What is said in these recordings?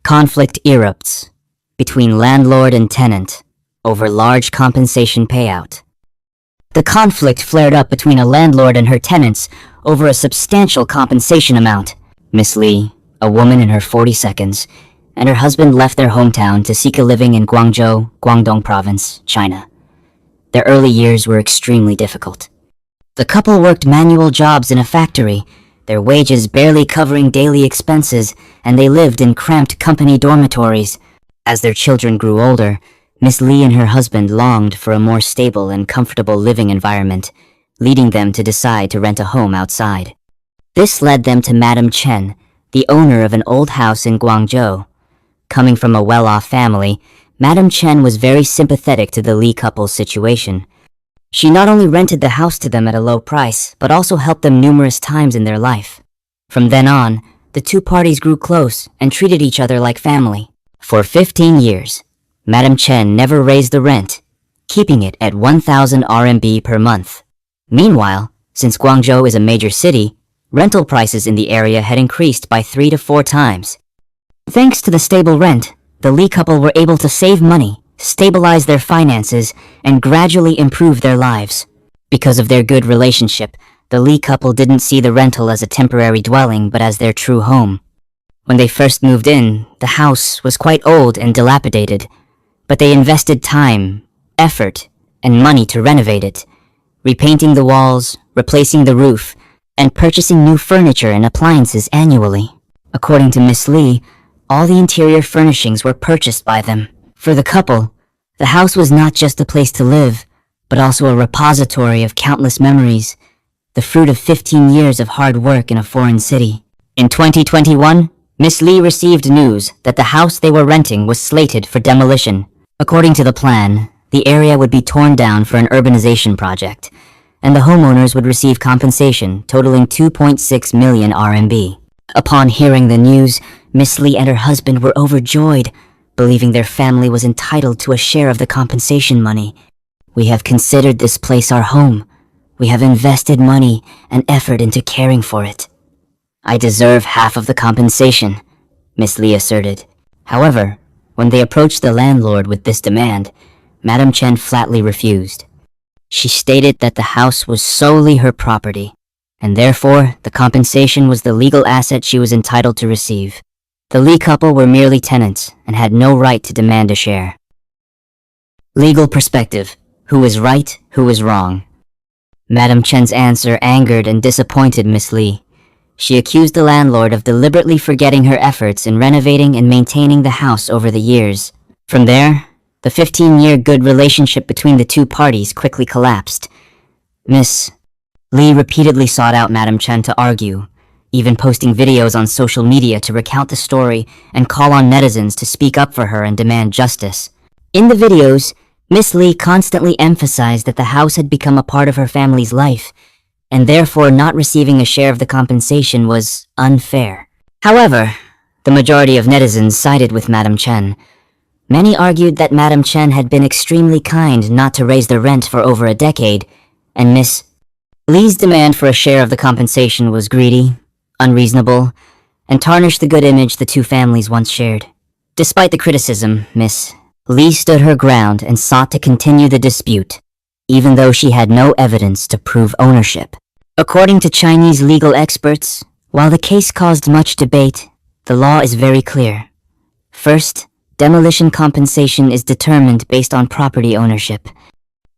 Conflict erupts between landlord and tenant over large compensation payout. The conflict flared up between a landlord and her tenants over a substantial compensation amount. Miss Lee, a woman in her 42nd, and her husband left their hometown to seek a living in Guangzhou, Guangdong Province, China. Their early years were extremely difficult. The couple worked manual jobs in a factory, their wages barely covering daily expenses, and they lived in cramped company dormitories. As their children grew older, Miss Lee and her husband longed for a more stable and comfortable living environment, leading them to decide to rent a home outside. This led them to Madame Chen, the owner of an old house in Guangzhou. Coming from a well-off family, Madame Chen was very sympathetic to the Lee couple's situation. She not only rented the house to them at a low price, but also helped them numerous times in their life. From then on, the two parties grew close and treated each other like family. For 15 years, Madame Chen never raised the rent, keeping it at 1,000 RMB per month. Meanwhile, since Guangzhou is a major city, rental prices in the area had increased by 3 to 4 times. Thanks to the stable rent, the Lee couple were able to save money, stabilize their finances, and gradually improve their lives. Because of their good relationship, the Lee couple didn't see the rental as a temporary dwelling but as their true home. When they first moved in, the house was quite old and dilapidated, but they invested time, effort, and money to renovate it, repainting the walls, replacing the roof, and purchasing new furniture and appliances annually. According to Miss Lee, all the interior furnishings were purchased by them. For the couple, the house was not just a place to live, but also a repository of countless memories, the fruit of 15 years of hard work in a foreign city. In 2021, Miss Lee received news that the house they were renting was slated for demolition. According to the plan, the area would be torn down for an urbanization project, and the homeowners would receive compensation totaling 2.6 million RMB. Upon hearing the news, Miss Lee and her husband were overjoyed, believing their family was entitled to a share of the compensation money. "We have considered this place our home. We have invested money and effort into caring for it. I deserve half of the compensation," Miss Lee asserted. However, when they approached the landlord with this demand, Madame Chen flatly refused. She stated that the house was solely her property, and therefore the compensation was the legal asset she was entitled to receive. The Lee couple were merely tenants and had no right to demand a share. Legal perspective: who is right, who is wrong? Madame Chen's answer angered and disappointed Miss Lee. She accused the landlord of deliberately forgetting her efforts in renovating and maintaining the house over the years. From there, the 15-year good relationship between the two parties quickly collapsed. Miss Lee repeatedly sought out Madame Chen to argue, even posting videos on social media to recount the story and call on netizens to speak up for her and demand justice. In the videos, Miss Lee constantly emphasized that the house had become a part of her family's life, and therefore not receiving a share of the compensation was unfair. However, the majority of netizens sided with Madame Chen. Many argued that Madame Chen had been extremely kind not to raise the rent for over a decade, and Miss Lee's demand for a share of the compensation was greedy, unreasonable, and tarnished the good image the two families once shared. Despite the criticism, Miss Lee stood her ground and sought to continue the dispute, even though she had no evidence to prove ownership. According to Chinese legal experts, while the case caused much debate, the law is very clear. First, demolition compensation is determined based on property ownership.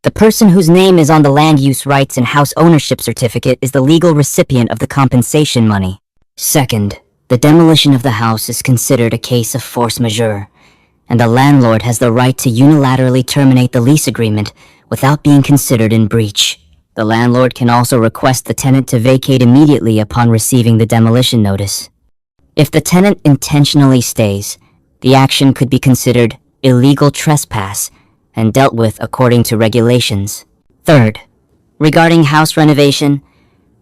The person whose name is on the land use rights and house ownership certificate is the legal recipient of the compensation money. Second, the demolition of the house is considered a case of force majeure, and the landlord has the right to unilaterally terminate the lease agreement without being considered in breach. The landlord can also request the tenant to vacate immediately upon receiving the demolition notice. If the tenant intentionally stays, the action could be considered illegal trespass and dealt with according to regulations. Third, regarding house renovation,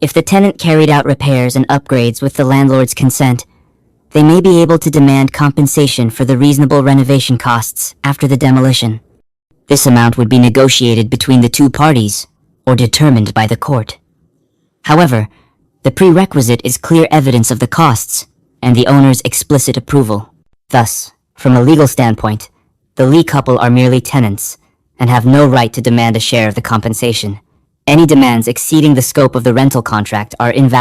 if the tenant carried out repairs and upgrades with the landlord's consent, they may be able to demand compensation for the reasonable renovation costs after the demolition. This amount would be negotiated between the two parties or determined by the court. However, the prerequisite is clear evidence of the costs and the owner's explicit approval. Thus, from a legal standpoint, the Lee couple are merely tenants and have no right to demand a share of the compensation. Any demands exceeding the scope of the rental contract are invalid.